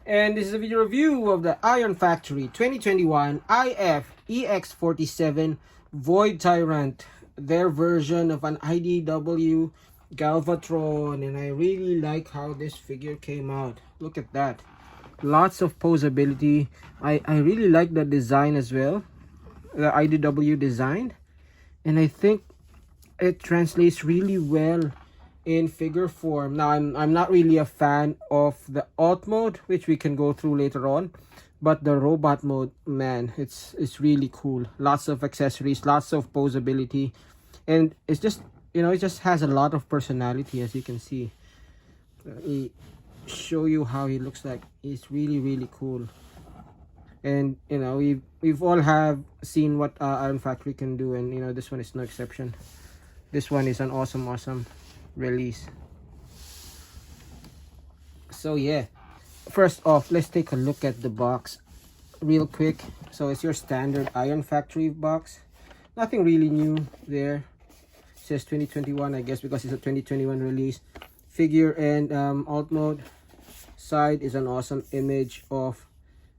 And this is a video review of the Iron Factory 2021 IF EX47 Void Tyrant, their version of an IDW Galvatron, and I really like how this figure came out. Look at that. Lots of posability. I really like the design as well, the IDW design, and I think it translates really well in figure form. Now I'm not really a fan of the alt mode, which we can go through later on, but the robot mode, man, it's really cool. Lots of accessories, lots of posability, and it's just, you know, it just has a lot of personality, as you can see. Let me show you how he looks like. He's really cool. And you know, we've all have seen what Iron Factory can do, and you know, this one is no exception. This one is an awesome release. So yeah, first off, let's take a look at the box real quick. So it's your standard Iron Factory box. Nothing really new there. It says 2021, I guess, because it's a 2021 release. Figure and alt mode. Side is an awesome image of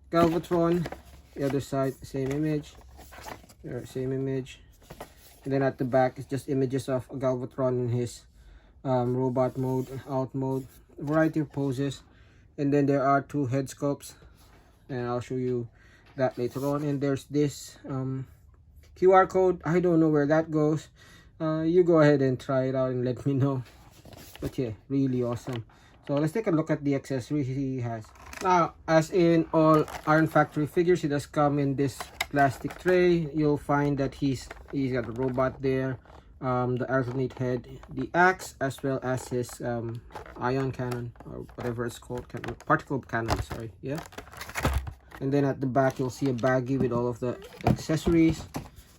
Galvatron. The other side, same image. Same image. And then at the back, it's just images of Galvatron in his robot mode, alt mode, variety of poses. And then there are two head sculpts, and I'll show you that later on. And there's this QR code. I don't know where that goes. You go ahead and try it out and let me know. But yeah, really awesome. So let's take a look at the accessories he has. Now, as in all Iron Factory figures, he does come in this plastic tray. You'll find that he's got a robot there, the alternate head, the axe, as well as his ion cannon, or whatever it's called, particle cannon, sorry. Yeah. And then at the back, you'll see a baggie with all of the accessories.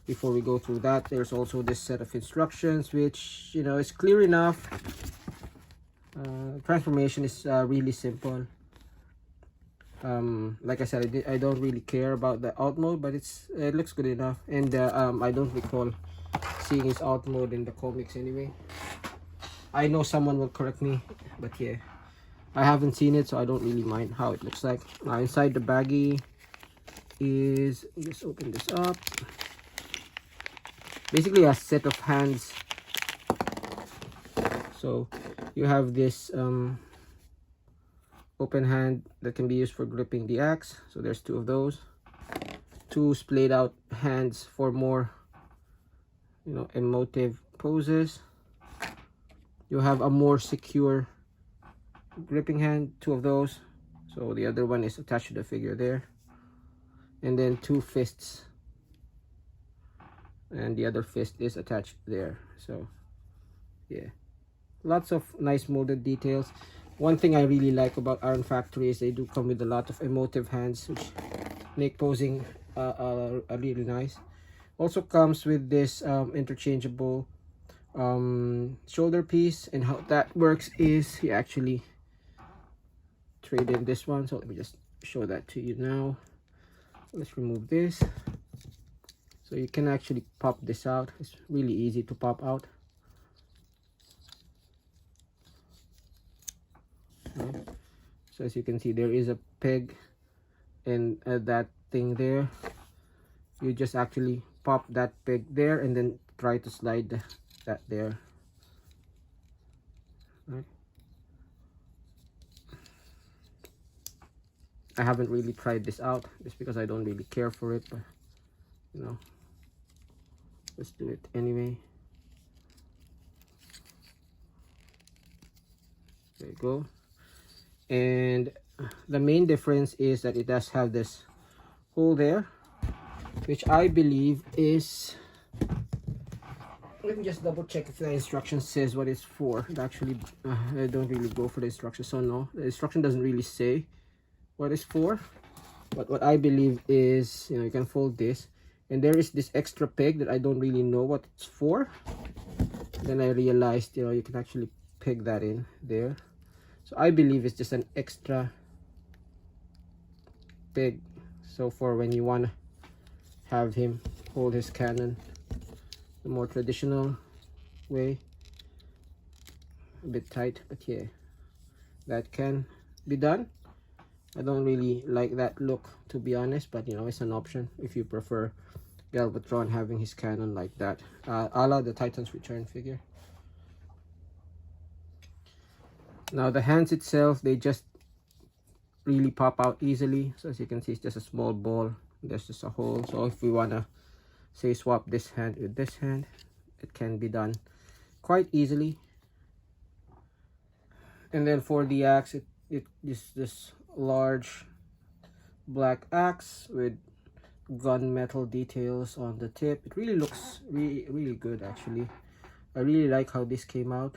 Before we go through that, there's also this set of instructions, which, you know, is clear enough. Transformation is really simple. Like I said, I don't really care about the alt mode, but it looks good enough. And I don't recall seeing his alt mode in the comics anyway. I know someone will correct me, but yeah, I haven't seen it, so I don't really mind how it looks like. Now inside the baggie is, just open this up, basically a set of hands. So you have this open hand that can be used for gripping the axe. So there's two of those. Two splayed out hands for more, you know, emotive poses. You have a more secure gripping hand, two of those. So the other one is attached to the figure there. And then two fists. And the other fist is attached there. So yeah, lots of nice molded details. One thing I really like about Iron Factory is they do come with a lot of emotive hands, which make posing really nice. Also comes with this interchangeable shoulder piece, and how that works is you actually trade in this one. So let me just show that to you now. Let's remove this. So you can actually pop this out. It's really easy to pop out. So as you can see, there is a peg and that thing there. You just actually pop that peg there and then try to slide that there. Right. I haven't really tried this out just because I don't really care for it, but you know, let's do it anyway. There you go. And the main difference is that it does have this hole there, which I believe is, let me just double check if the instruction says what it's for. It actually, I don't really go for the instructions, so no, the instruction doesn't really say what it's for. But what I believe is, you know, you can fold this, and there is this extra peg that I don't really know what it's for. Then I realized, you know, you can actually peg that in there. So I believe it's just an extra peg, so for when you want to have him hold his cannon the more traditional way. A bit tight, but yeah, that can be done. I don't really like that look, to be honest, but you know, it's an option if you prefer Galvatron having his cannon like that, a la the Titans Return figure. Now the hands itself, they just really pop out easily. So as you can see, it's just a small ball. There's just a hole. So if we wanna say swap this hand with this hand, it can be done quite easily. And then for the axe, it is this large black axe with gunmetal details on the tip. It really looks really good actually. I really like how this came out.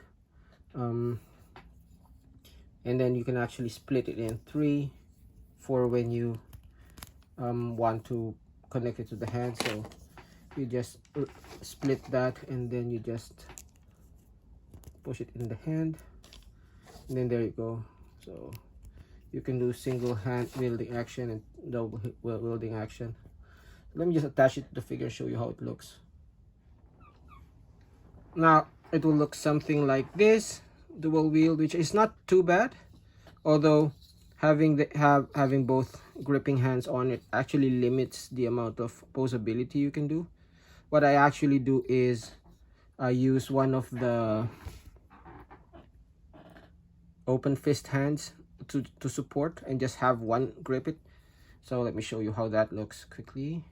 And then you can actually split it in three for when you want to connect it to the hand. So you just split that and then you just push it in the hand, and then there you go. So you can do single hand wielding action and double wielding action. Let me just attach it to the figure and show you how it looks. Now it will look something like this, dual wield, which is not too bad, although having both gripping hands on it actually limits the amount of posability you can do. What I actually do is I use one of the open fist hands to support and just have one grip it. So let me show you how that looks quickly.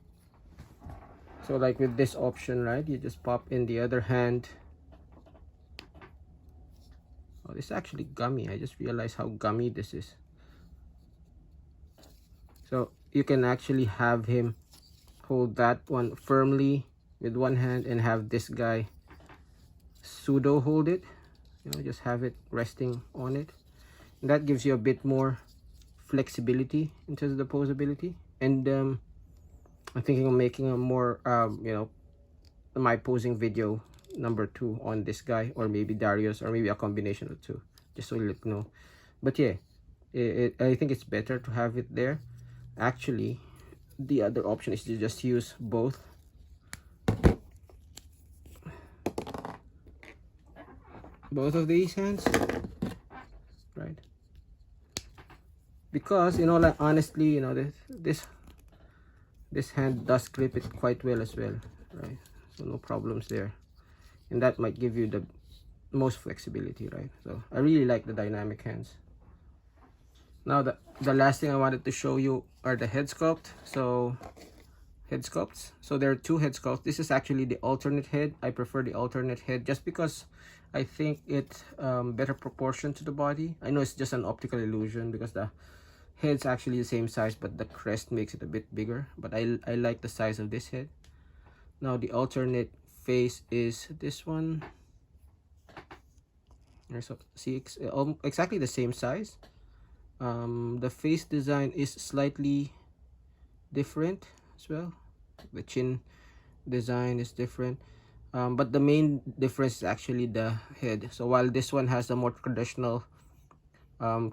So like with this option, right, you just pop in the other hand. Oh, this is actually gummy. I just realized how gummy this is. So you can actually have him hold that one firmly with one hand and have this guy pseudo hold it. You know, just have it resting on it. And that gives you a bit more flexibility in terms of the posability. And I'm thinking of making a more you know, my posing video number 2 on this guy, or maybe Darius, or maybe a combination of two, just so you let know. But yeah, I think it's better to have it there. Actually, the other option is to just use both. Both of these hands, right? Because you know, like honestly, you know, this hand does grip it quite well as well, right? So no problems there, and that might give you the most flexibility, right? So I really like the dynamic hands. Now the last thing I wanted to show you are the head sculpt. So head sculpts. So there are two head sculpts. This is actually the alternate head. I prefer the alternate head just because I think it's better proportion to the body. I know it's just an optical illusion because the head's actually the same size, but the crest makes it a bit bigger. But I like the size of this head. Now the alternate face is this one. So see, exactly the same size. The face design is slightly different as well. The chin design is different, but the main difference is actually the head. So while this one has a more traditional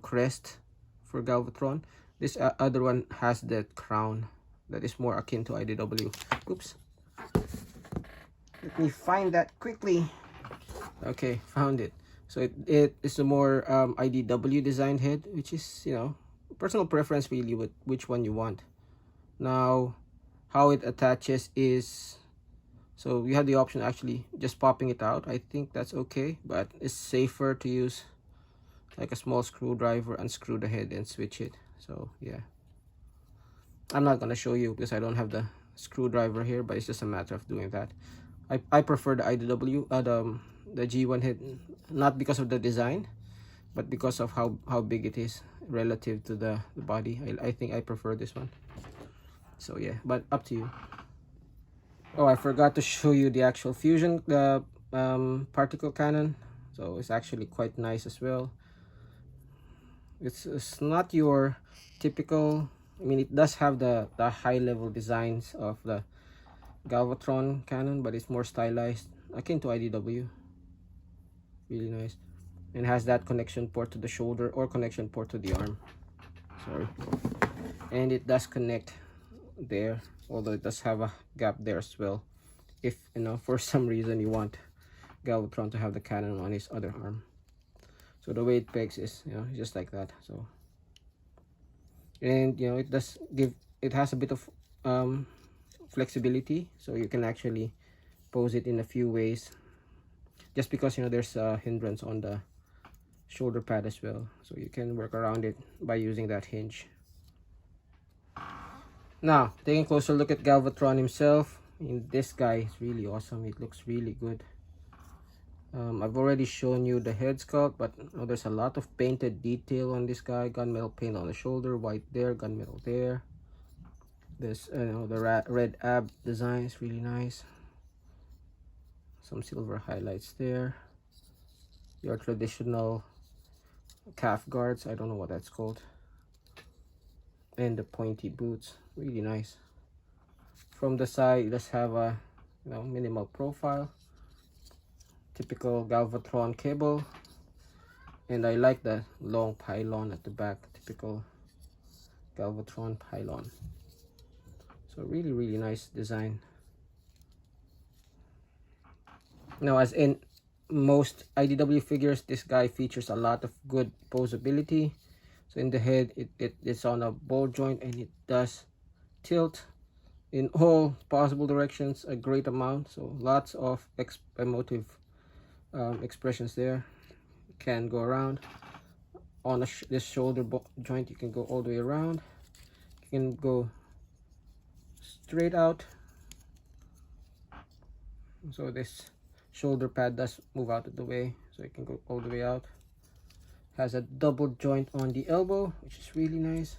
crest for Galvatron, this other one has the crown that is more akin to IDW. Oops, let me find that quickly. Okay, found it. So it is a more IDW designed head, which is, you know, personal preference really with which one you want. Now how it attaches is, so you have the option actually just popping it out. I think that's okay, but it's safer to use like a small screwdriver, unscrew the head and switch it. So yeah, I'm not gonna show you because I don't have the screwdriver here, but it's just a matter of doing that. I prefer the IDW, the G1 head, not because of the design, but because of how big it is relative to the body. I think I prefer this one. So yeah, but up to you. Oh, I forgot to show you the actual fusion, the particle cannon. So it's actually quite nice as well. It's not your typical, I mean, it does have the high level designs of the Galvatron cannon, but it's more stylized, akin to IDW. Really nice. And has that connection port to the shoulder or connection port to the arm. Sorry. And it does connect there, although it does have a gap there as well, if you know, for some reason you want Galvatron to have the cannon on his other arm. So the way it pegs is, you know, just like that. So and you know, it has a bit of flexibility, so you can actually pose it in a few ways, just because you know there's a hindrance on the shoulder pad as well, so you can work around it by using that hinge. Now taking a closer look at Galvatron himself, this guy is really awesome. It looks really good. I've already shown you the head sculpt, but there's a lot of painted detail on this guy. Gunmetal paint on the shoulder, white there, gunmetal there. This the red ab design is really nice. Some silver highlights there. Your traditional calf guards, I don't know what that's called, and the pointy boots, really nice. From the side, it does have a minimal profile, typical Galvatron cable, and I like the long pylon at the back, typical Galvatron pylon. So really nice design. Now, as in most IDW figures, this guy features a lot of good posability. So in the head, it's on a ball joint, and it does tilt in all possible directions a great amount. So lots of emotive expressions there. Can go around on this shoulder joint. You can go all the way around. You can go straight out. So this shoulder pad does move out of the way, so it can go all the way out. Has a double joint on the elbow, which is really nice.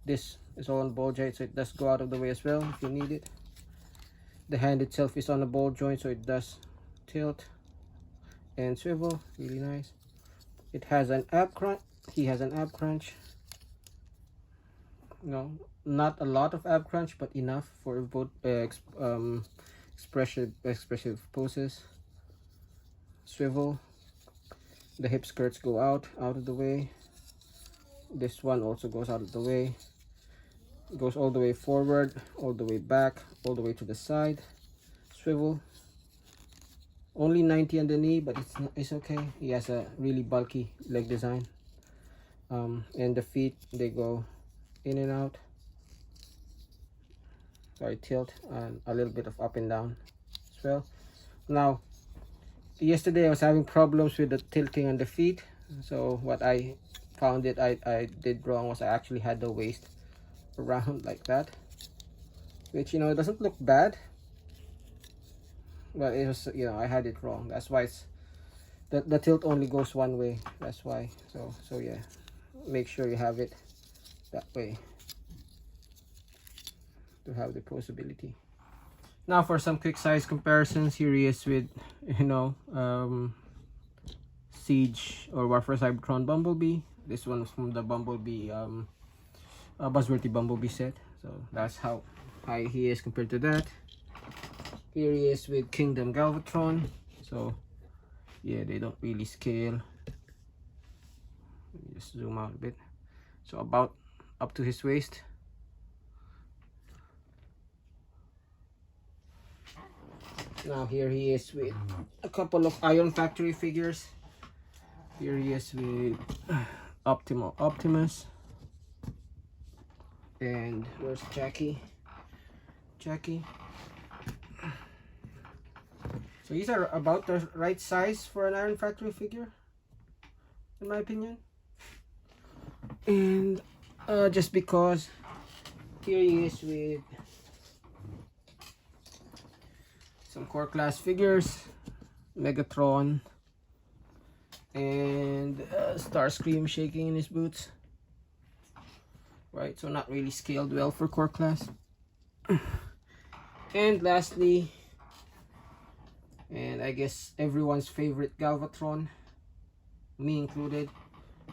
This is all on ball joint, so it does go out of the way as well if you need it. The hand itself is on a ball joint, so it does tilt and swivel, really nice. It has an ab crunch. He has an ab crunch. No, not a lot of ab crunch, but enough for both expressive poses. Swivel. The hip skirts go out of the way. This one also goes out of the way. It goes all the way forward, all the way back, all the way to the side. Swivel. Only 90 on the knee, but it's okay. He has a really bulky leg design. And the feet, they go in and out. Sorry, tilt, and a little bit of up and down as well. Now, yesterday I was having problems with the tilting on the feet. So what I found that I did wrong was I actually had the waist around like that, which it doesn't look bad, but it was I had it wrong. That's why it's the tilt only goes one way. That's why. So yeah, make sure you have it that way to have the posability. Now for some quick size comparisons, here he is with Siege or Warfare Cybertron Bumblebee. This one was from the Bumblebee Buzzworthy Bumblebee set, so that's how high he is compared to that. Here he is with Kingdom Galvatron. So yeah, they don't really scale. Let me just zoom out a bit. So about up to his waist. Now here he is with a couple of Iron Factory figures. Here he is with Optimal Optimus. And where's Jackie? So these are about the right size for an Iron Factory figure, in my opinion. And just because here he is with some core class figures, Megatron, and Starscream shaking in his boots. Right, so not really scaled well for core class. And lastly, and I guess everyone's favorite Galvatron, me included,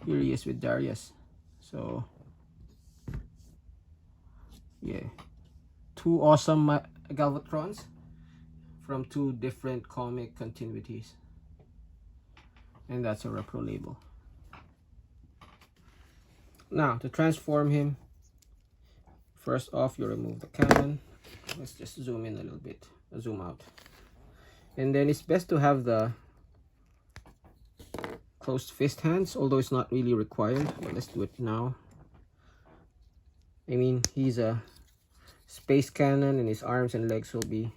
here he is with Darius. So yeah, two awesome Galvatrons from two different comic continuities, and that's a repro label. Now to transform him, first off you remove the cannon. Let's just zoom in a little bit, zoom out, and then it's best to have the closed fist hands, although it's not really required, but let's do it now. I mean, he's a space cannon and his arms and legs will be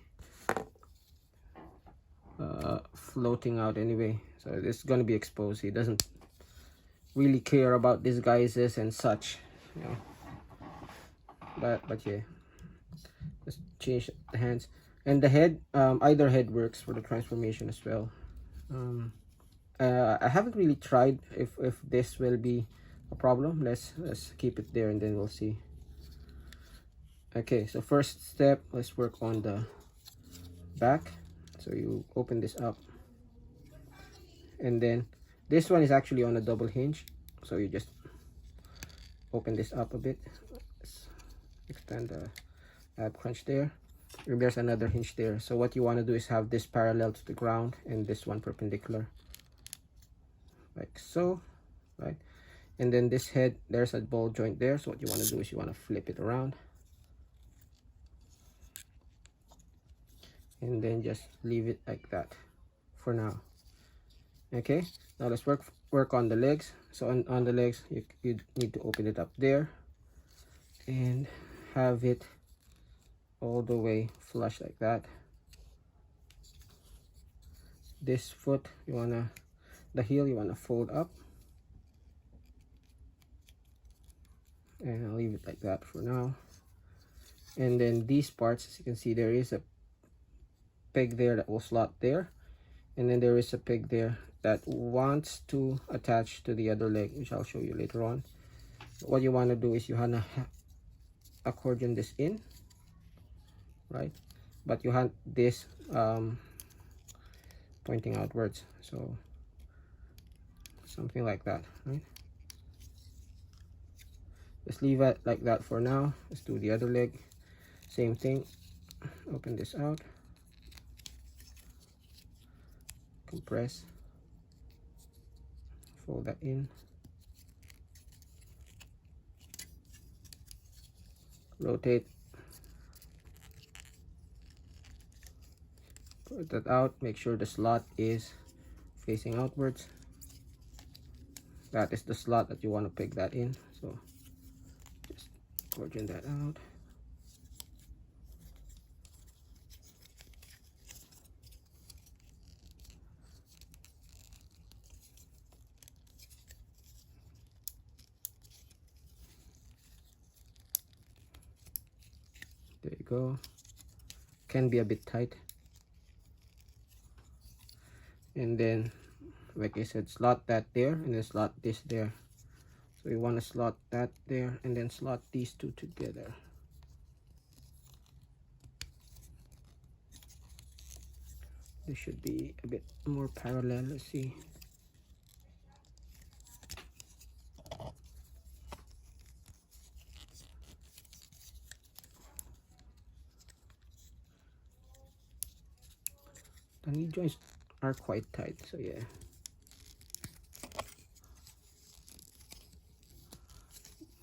floating out anyway, so it's gonna be exposed. He doesn't really care about disguises and such, you know. But yeah, let's change the hands and the head. Either head works for the transformation as well. I haven't really tried if this will be a problem. Let's keep it there and then we'll see. Okay, so first step, let's work on the back. So you open this up, and then this one is actually on a double hinge, so you just open this up a bit. Let's extend the ab crunch there, and there's another hinge there. So what you want to do is have this parallel to the ground and this one perpendicular, like so, right? And then this head, there's a ball joint there, so what you want to do is you want to flip it around and then just leave it like that for now. Okay, now let's work on the legs. So on the legs, you need to open it up there and have it all the way flush like that. This foot, the heel you wanna fold up, and I'll leave it like that for now. And then these parts, as you can see, there is a peg there that will slot there, and then there is a peg there that wants to attach to the other leg, which I'll show you later on. What you want to do is you want to accordion this in, right? But you want this pointing outwards, so something like that, right? Just leave it like that for now. Let's do the other leg. Same thing. Open this out, compress, fold that in, rotate, put that out. Make sure the slot is facing outwards. That is the slot that you want to peg that in, so just accordion that out. There you go. Can be a bit tight. And then, like I said, slot that there and then slot this there. So you want to slot that there and then slot these two together. This should be a bit more parallel. Let's see. The knee joints are quite tight, so yeah.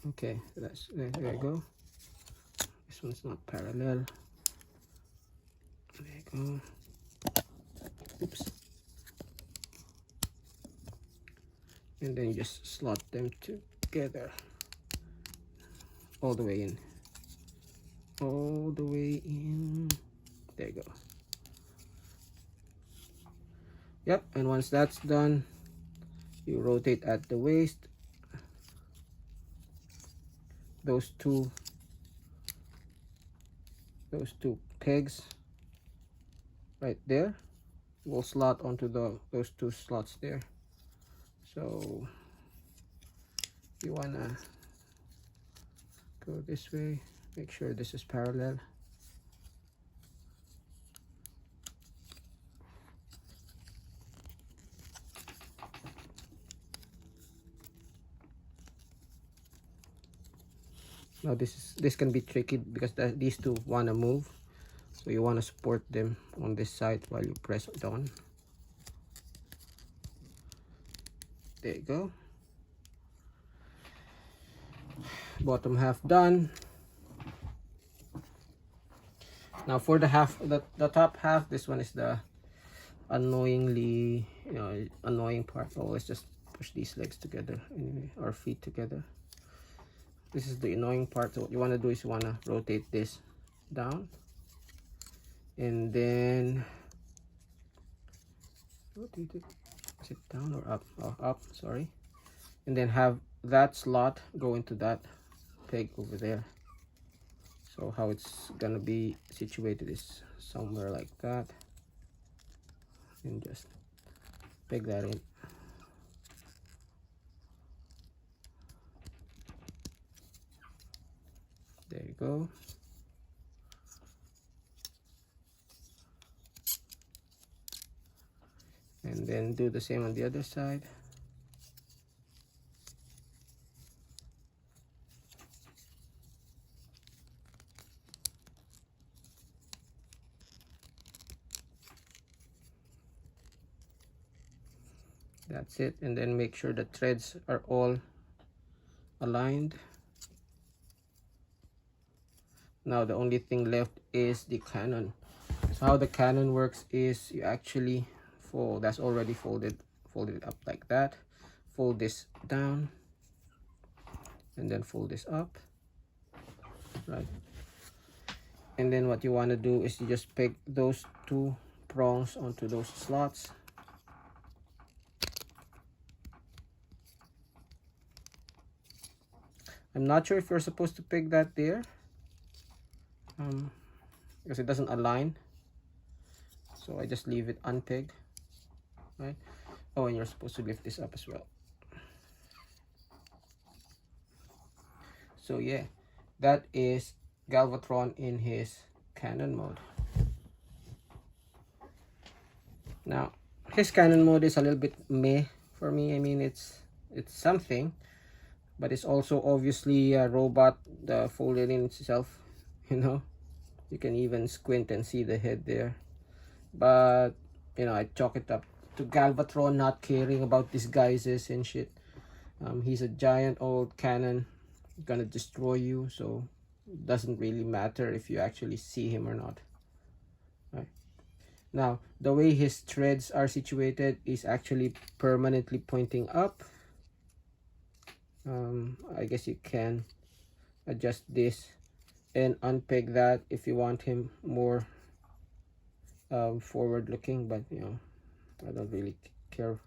Okay, so there you go. This one's not parallel. There you go. Oops. And then you just slot them together all the way in. All the way in. There you go. Yep, and once that's done, you rotate at the waist. Those two pegs right there will slot onto those two slots there. So you wanna go this way, make sure this is parallel. Now this can be tricky because these two want to move, so you want to support them on this side while you press it on. There you go. Bottom half done. Now for the top half, this one is the annoying part. Oh, let's just push these legs together anyway, or feet together. This is the annoying part. So what you want to do is you want to rotate this down, and then rotate it. Is it down or up? Oh, up, sorry. And then have that slot go into that peg over there. So how it's gonna be situated is somewhere like that, and just peg that in. There you go. And then do the same on the other side. That's it. And then make sure the threads are all aligned. Now the only thing left is the cannon. So how the cannon works is you actually fold, that's already folded it up like that. Fold this down and then fold this up, right? And then what you want to do is you just peg those two prongs onto those slots. I'm not sure if you're supposed to peg that there, because it doesn't align, so I just leave it unpegged, right? Oh, and you're supposed to lift this up as well. So yeah, that is Galvatron in his cannon mode. Now his cannon mode is a little bit meh for me. I mean, it's something, but it's also obviously a robot folded in itself. You know, you can even squint and see the head there. But you know, I chalk it up to Galvatron not caring about disguises and shit. He's a giant old cannon, gonna destroy you, so it doesn't really matter if you actually see him or not. Right now, the way his threads are situated is actually permanently pointing up. I guess you can adjust this and unpeg that if you want him more forward looking, but you know, I don't really care.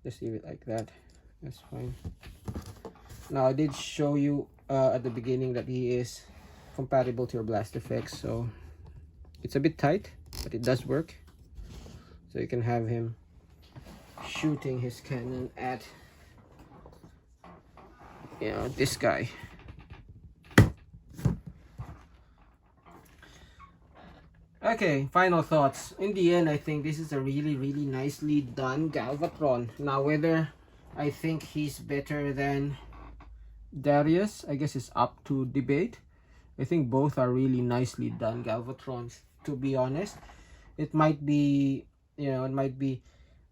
Just leave it like that. That's fine. Now I did show you at the beginning that he is compatible to your Blast FX, so it's a bit tight, but it does work. So you can have him shooting his cannon at, you know, this guy. Okay, final thoughts. In the end, I think this is a really nicely done Galvatron. Now, whether I think he's better than Darius, I guess it's up to debate. I think both are really nicely done Galvatrons, to be honest. It might be, you know, it might be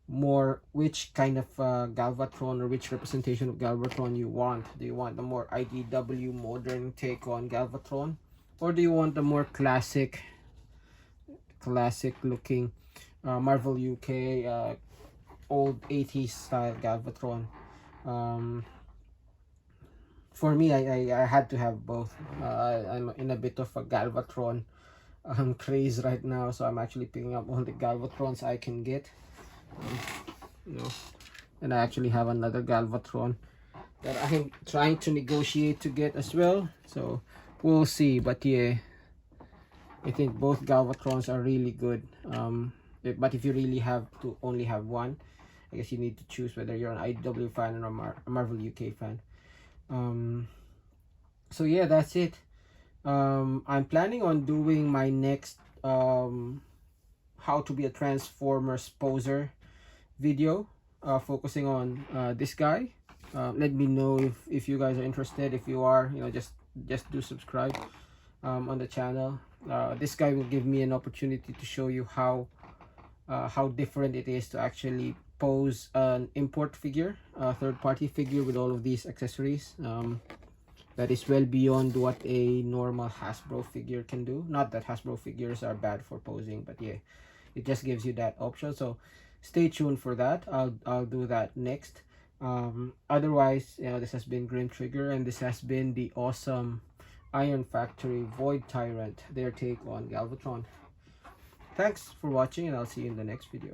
more which kind of Galvatron or which representation of Galvatron you want. Do you want the more IDW modern take on Galvatron, or do you want the more classic looking Marvel UK old 80s style Galvatron? For me, I had to have both. I'm in a bit of a Galvatron craze right now, so I'm actually picking up all the Galvatrons I can get. You know, and I actually have another Galvatron that I'm trying to negotiate to get as well, so we'll see. But yeah, I think both Galvatrons are really good. But if you really have to only have one, I guess you need to choose whether you're an IDW fan or a Marvel UK fan. So yeah, that's it. I'm planning on doing my next how to be a Transformers poser video, focusing on this guy. Let me know if you guys are interested. If you are, you know, just do subscribe on the channel. This guy will give me an opportunity to show you how different it is to actually pose an import figure, a third-party figure with all of these accessories. That is well beyond what a normal Hasbro figure can do. Not that Hasbro figures are bad for posing, but yeah, it just gives you that option. So stay tuned for that. I'll do that next. Otherwise, you know, this has been Grim Trigger, and this has been the awesome Iron Factory Void Tyrant, their take on Galvatron. Thanks for watching, and I'll see you in the next video.